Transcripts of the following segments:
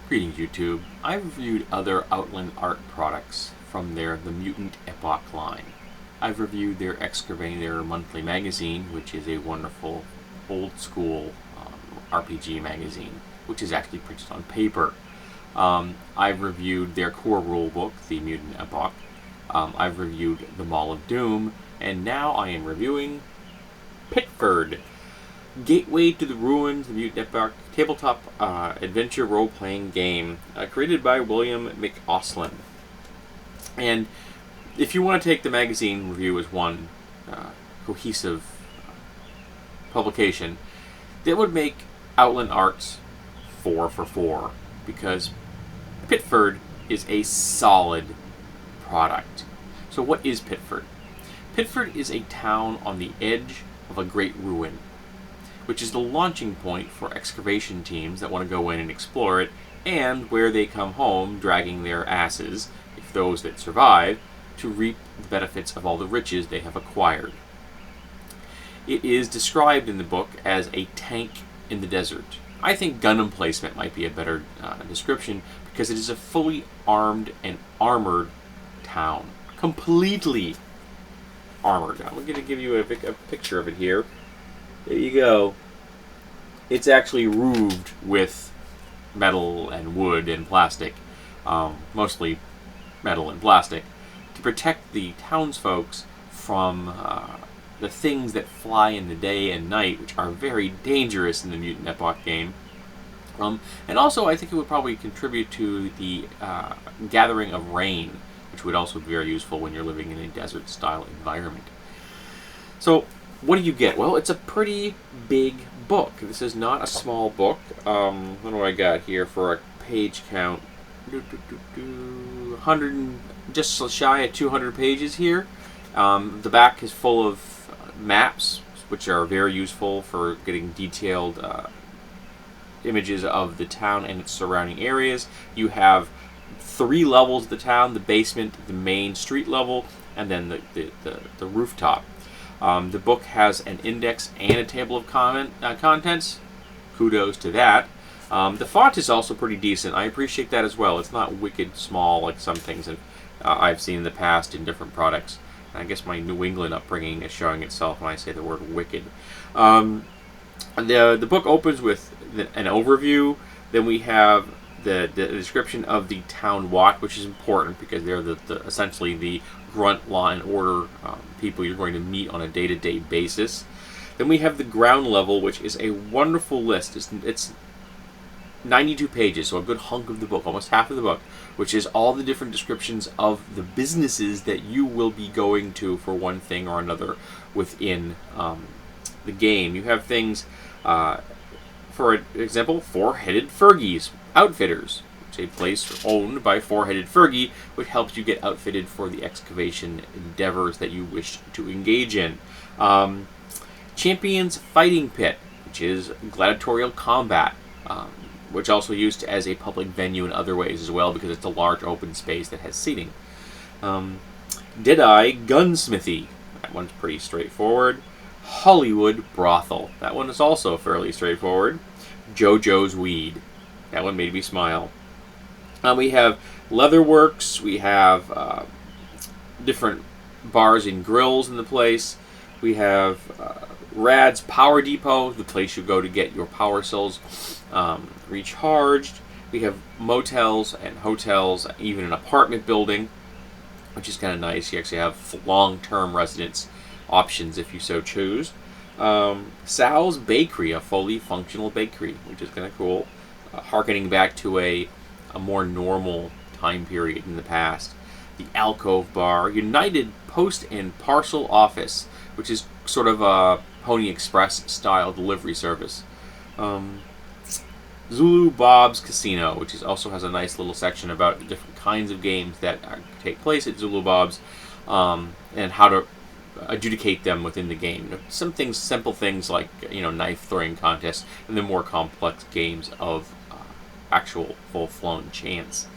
Greetings, YouTube. I've reviewed other Outland Art products from the Mutant Epoch line. I've reviewed their Excavator monthly magazine, which is a wonderful old school RPG magazine, which is actually printed on paper. I've reviewed their core rulebook, the Mutant Epoch. I've reviewed the Mall of Doom, and now I am reviewing Pitford, Gateway to the Ruins, the Mutant Epoch tabletop adventure role-playing game created by William McAuslan. And if you want to take the magazine review as one cohesive publication, that would make Outland Arts 4 for 4, because Pitford is a solid product. So what is Pitford? Pitford is a town on the edge of a great ruin, which is the launching point for excavation teams that want to go in and explore it, and where they come home dragging their asses, if those that survive, to reap the benefits of all the riches they have acquired. It is described in the book as a tank in the desert. I think gun emplacement might be a better description, because it is a fully armed and armored town. Completely armored. I'm going to give you a picture of it here. There you go. It's actually roofed with metal and wood and plastic, mostly metal and plastic, to protect the townsfolk from the things that fly in the day and night, which are very dangerous in the Mutant Epoch game. And also, I think it would probably contribute to the gathering of rain, which would also be very useful when you're living in a desert-style environment. So, what do you get? Well, it's a pretty big book. This is not a small book. What do I got here for a page count? 100, just shy of 200 pages here. The back is full of maps, which are very useful for getting detailed images of the town and its surrounding areas. You have 3 levels of the town: the basement, the main street level, and then the rooftop. The book has an index and a table of contents. Kudos to that. The font is also pretty decent. I appreciate that as well. It's not wicked small like some things that I've seen in the past in different products. I guess my New England upbringing is showing itself when I say the word wicked. The book opens with an overview. Then we have the description of the town watch, which is important because they're essentially the grunt law and order people you're going to meet on a day-to-day basis. Then we have the ground level, which is a wonderful list. It's 92 pages, so a good hunk of the book, almost half of the book, which is all the different descriptions of the businesses that you will be going to for one thing or another within the game. You have things, for example, Four-Headed Fergie's Outfitters, which is a place owned by Four-Headed Fergie, which helps you get outfitted for the excavation endeavors that you wish to engage in. Champion's Fighting Pit, which is gladiatorial combat, which also used as a public venue in other ways as well, because it's a large open space that has seating. Deadeye Gunsmithy, that one's pretty straightforward. Hollywood Brothel, that one is also fairly straightforward. JoJo's Weed, that one made me smile. We have Leatherworks, we have different bars and grills in the place. We have Rad's Power Depot, the place you go to get your power cells recharged. We have motels and hotels, even an apartment building, which is kind of nice. You actually have long-term residence options if you so choose. Sal's Bakery, a fully functional bakery, which is kind of cool, harkening back to a more normal time period in the past. The Alcove Bar, United Post and Parcel Office, which is sort of a Pony Express style delivery service. Zulu Bob's Casino, which also has a nice little section about the different kinds of games that take place at Zulu Bob's, and how to adjudicate them within the game. Some things, simple things like knife throwing contests, and the more complex games of actual full-flown chance.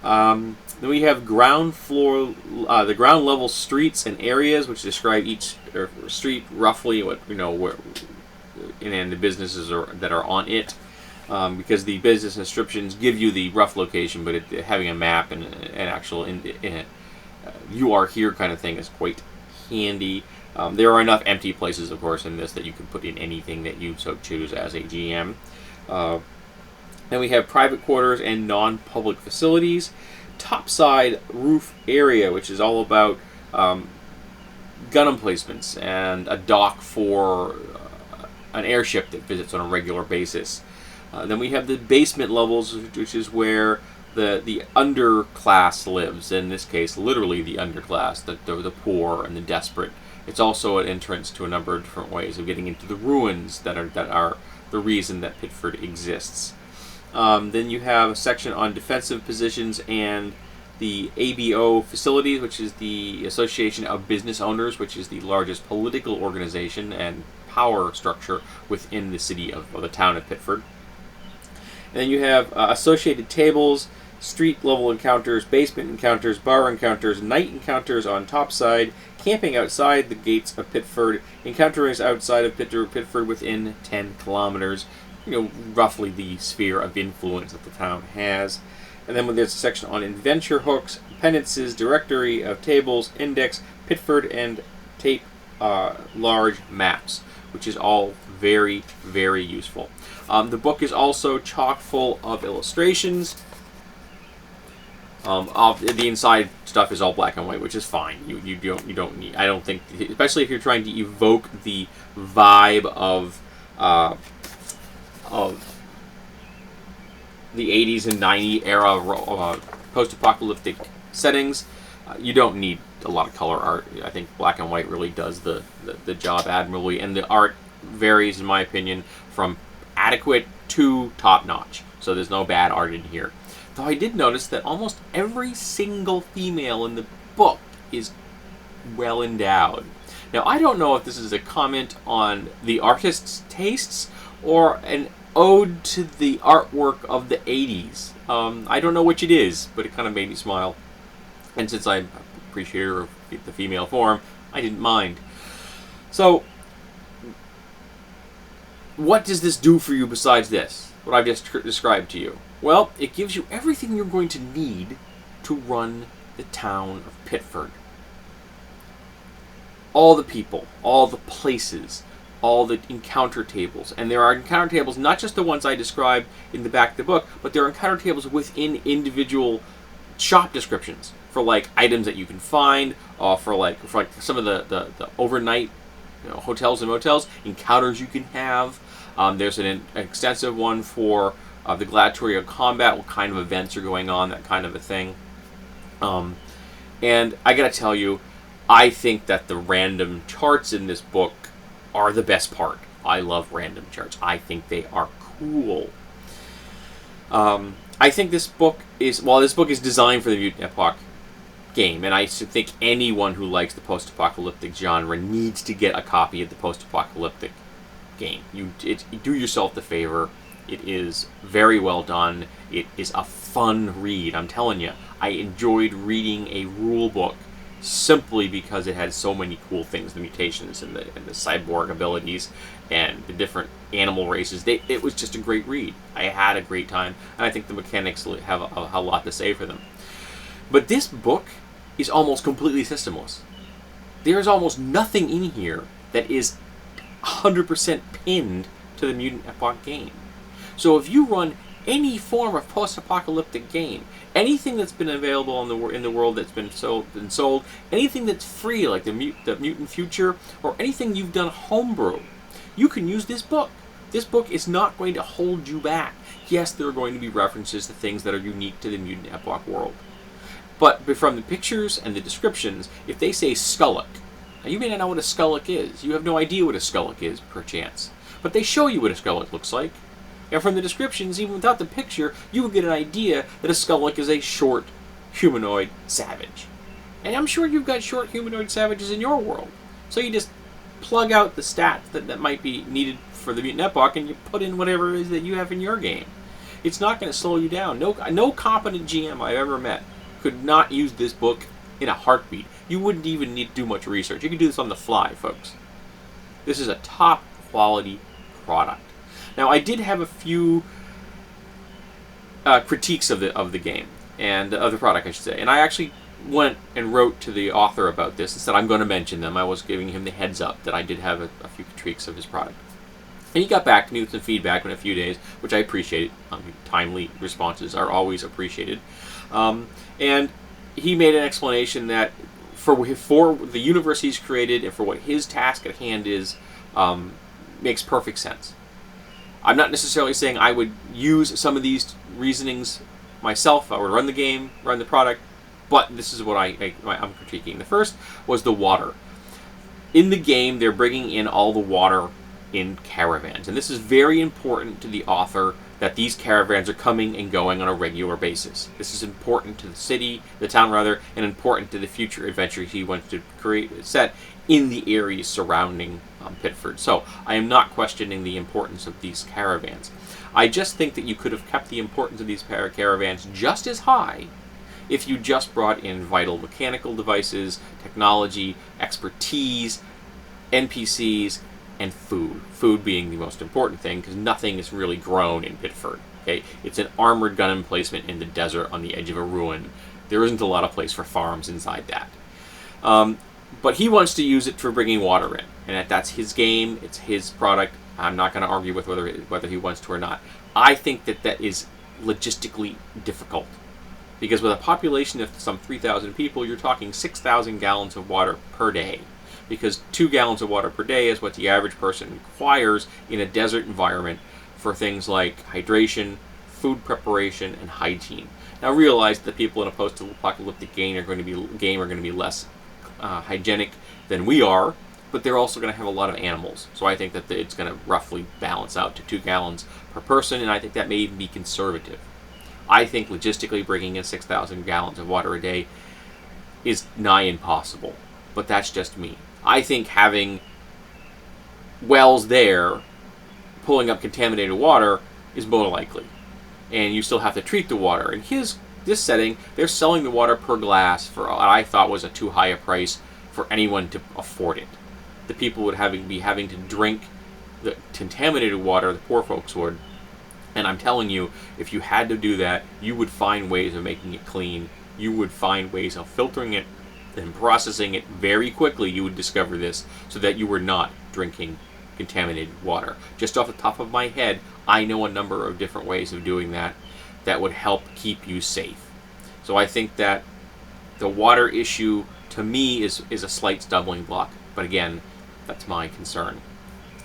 Then we have ground floor, the ground level streets and areas, which describe each street roughly, what where, and the businesses that are on it. because the business descriptions give you the rough location, but having a map and an actual you are here kind of thing is quite handy. There are enough empty places, of course, in this that you can put in anything that you so choose as a GM. Then we have private quarters and non-public facilities. Topside roof area, which is all about gun emplacements and a dock for an airship that visits on a regular basis. Then we have the basement levels, which is where the underclass lives. In this case, literally the underclass, the poor and the desperate. It's also an entrance to a number of different ways of getting into the ruins that are the reason that Pitford exists. Then you have a section on defensive positions and the ABO facilities, which is the Association of Business Owners, which is the largest political organization and power structure within the city of the town of Pitford. And then you have associated tables, street level encounters, basement encounters, bar encounters, night encounters on topside, camping outside the gates of Pitford, encounters outside of Pitford within 10 kilometers, roughly the sphere of influence that the town has. And then there's a section on adventure hooks, penances, directory of tables, index, Pitford, and tape large maps, which is all very, very useful. The book is also chock full of illustrations. The inside stuff is all black and white, which is fine. You don't need. I don't think, especially if you're trying to evoke the vibe of the 80s and 90s era post-apocalyptic settings, you don't need a lot of color art. I think black and white really does the job admirably, and the art varies, in my opinion, from adequate to top-notch. So there's no bad art in here. Though I did notice that almost every single female in the book is well endowed. Now, I don't know if this is a comment on the artist's tastes or an ode to the artwork of the 80s. I don't know which it is, but it kind of made me smile. And since I'm an appreciator of the female form, I didn't mind. So, what does this do for you besides this, what I've just described to you? Well, it gives you everything you're going to need to run the town of Pitford. All the people, all the places, all the encounter tables. And there are encounter tables, not just the ones I described in the back of the book, but there are encounter tables within individual shop descriptions for items that you can find, for some of the overnight hotels and motels, encounters you can have. There's an extensive one for the gladiatorial combat, what kind of events are going on, that kind of a thing. And I gotta tell you, I think that the random charts in this book are the best part. I love random charts. I think they are cool. I think this book is designed for the Mutant Epoch game, and I think anyone who likes the post-apocalyptic genre needs to get a copy of the post-apocalyptic game. You do yourself the favor. It is very well done. It is a fun read. I'm telling you, I enjoyed reading a rule book simply because it had so many cool things, the mutations and the cyborg abilities and the different animal races. It was just a great read. I had a great time, and I think the mechanics have a lot to say for them. But this book is almost completely systemless. There's almost nothing in here that is 100% pinned to the Mutant Epoch game. So if you run any form of post-apocalyptic game, anything that's been available in the world that's been sold, anything that's free like the Mutant Future, or anything you've done homebrew, you can use this book. This book is not going to hold you back. Yes, there are going to be references to things that are unique to the Mutant Epoch world. But from the pictures and the descriptions, if they say Skullock, now you may not know what a Skullock is. You have no idea what a Skullock is, perchance. But they show you what a Skullock looks like. And from the descriptions, even without the picture, you will get an idea that a Skullock is a short, humanoid savage. And I'm sure you've got short humanoid savages in your world. So you just plug out the stats that might be needed for the Mutant Epoch, and you put in whatever it is that you have in your game. It's not going to slow you down. No competent GM I've ever met could not use this book in a heartbeat. You wouldn't even need to do much research. You can do this on the fly, folks. This is a top quality product. Now, I did have a few critiques of the game and of the product, I should say. And I actually went and wrote to the author about this and said I'm going to mention them. I was giving him the heads up that I did have a few critiques of his product. And he got back to me with some feedback in a few days, which I appreciated. Timely responses are always appreciated. And he made an explanation that for the universe he's created and for what his task at hand is, makes perfect sense. I'm not necessarily saying I would use some of these reasonings myself. I would run the game, run the product, but this is what I'm critiquing. The first was the water. In the game, they're bringing in all the water in caravans, and this is very important to the author, that these caravans are coming and going on a regular basis. This is important to the town rather, and important to the future adventure he wants to set in the areas surrounding Pitford. So I am not questioning the importance of these caravans. I just think that you could have kept the importance of these caravans just as high if you just brought in vital mechanical devices, technology, expertise, NPCs, and food. Food being the most important thing, because nothing is really grown in Pitford. Okay? It's an armored gun emplacement in the desert on the edge of a ruin. There isn't a lot of place for farms inside that. But he wants to use it for bringing water in, and that's his game. It's his product. I'm not going to argue with whether he wants to or not. I think that is logistically difficult, because with a population of some 3,000 people, you're talking 6,000 gallons of water per day. Because 2 gallons of water per day is what the average person requires in a desert environment for things like hydration, food preparation, and hygiene. Now realize that people in a post-apocalyptic game are going to be less hygienic than we are, but they're also going to have a lot of animals. So I think that it's going to roughly balance out to 2 gallons per person, and I think that may even be conservative. I think logistically bringing in 6,000 gallons of water a day is nigh impossible, but that's just me. I think having wells there pulling up contaminated water is more likely, and you still have to treat the water. In this setting, they're selling the water per glass for what I thought was a too high a price for anyone to afford it. The people would be having to drink the contaminated water, the poor folks would, and I'm telling you, if you had to do that, you would find ways of making it clean. You would find ways of filtering it and processing it very quickly. You would discover this, so that you were not drinking contaminated water. Just off the top of my head, I know a number of different ways of doing that would help keep you safe. So I think that the water issue, to me, is a slight stumbling block. But again, that's my concern.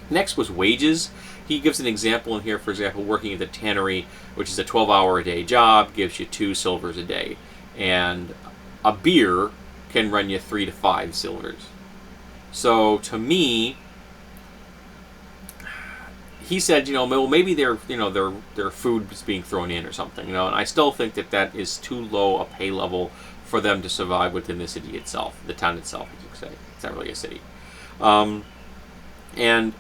Next was wages. He gives an example in here, for example, working at the tannery, which is a 12-hour-a-day job, gives you 2 silvers a day. And a beer can run you 3 to 5 silvers. So to me, he said, well, maybe their food is being thrown in or something, and I still think that is too low a pay level for them to survive within the city itself, the town itself, as you could say. It's not really a city. And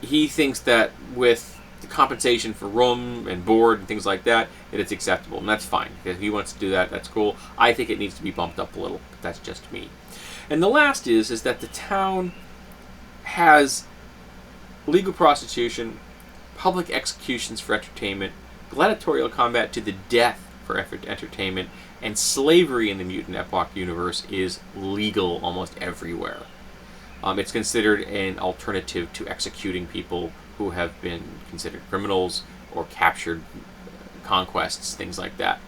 he thinks that with the compensation for room and board and things like that it's acceptable, and that's fine. If he wants to do that, that's cool. I think it needs to be bumped up a little, but that's just me. And the last is that the town has legal prostitution, public executions for entertainment, gladiatorial combat to the death for entertainment, and slavery in the Mutant Epoch universe is legal almost everywhere. It's considered an alternative to executing people who have been considered criminals or captured conquests, things like that.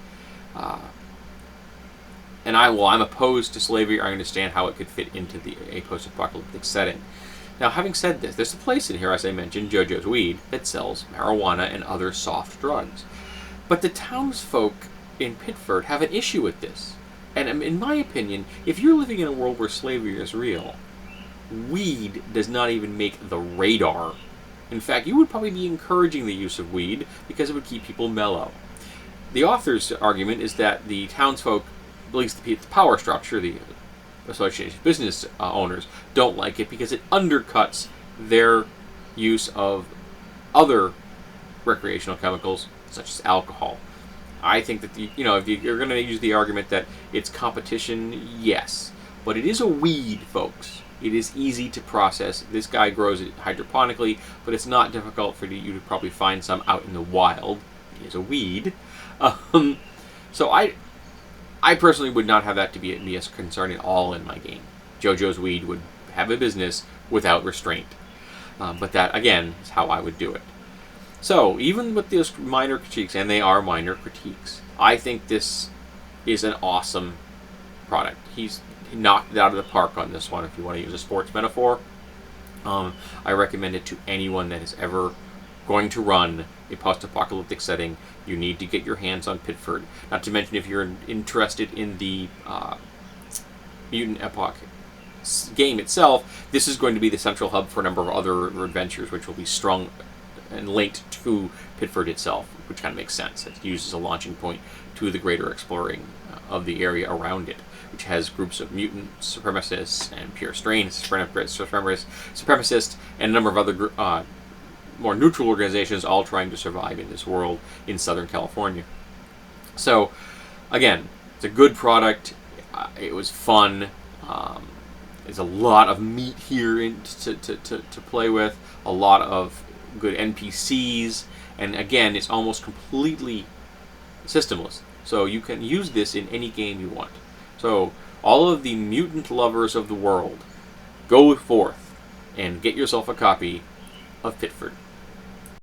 And I'm opposed to slavery. I understand how it could fit into a post-apocalyptic setting. Now, having said this, there's a place in here, as I mentioned, JoJo's Weed, that sells marijuana and other soft drugs. But the townsfolk in Pitford have an issue with this. And in my opinion, if you're living in a world where slavery is real, weed does not even make the radar. In fact, you would probably be encouraging the use of weed because it would keep people mellow. The author's argument is that the townsfolk, at least the power structure, the associated business owners, don't like it because it undercuts their use of other recreational chemicals such as alcohol. I think that if you're going to use the argument that it's competition, yes, but it is a weed, folks. It is easy to process. This guy grows it hydroponically, but it's not difficult for you to probably find some out in the wild. is a weed. So I personally would not have that to be a concern at all in my game. JoJo's Weed would have a business without restraint. But that, again, is how I would do it. So, even with those minor critiques, and they are minor critiques, I think this is an awesome product. He's knocked it out of the park on this one, if you want to use a sports metaphor. I recommend it to anyone that is ever going to run a post-apocalyptic setting. You need to get your hands on Pitford. Not to mention, if you're interested in the Mutant Epoch game itself, this is going to be the central hub for a number of other adventures, which will be strung and linked to Pitford itself, which kind of makes sense. It's used as a launching point to the greater exploring of the area around it, which has groups of mutant supremacists and pure strain supremacists, and a number of other more neutral organizations, all trying to survive in this world in Southern California. So, again, it's a good product. It was fun. There's a lot of meat here to play with. A lot of good NPCs, and again, it's almost completely systemless. So you can use this in any game you want. So all of the mutant lovers of the world, go forth and get yourself a copy of Pitford.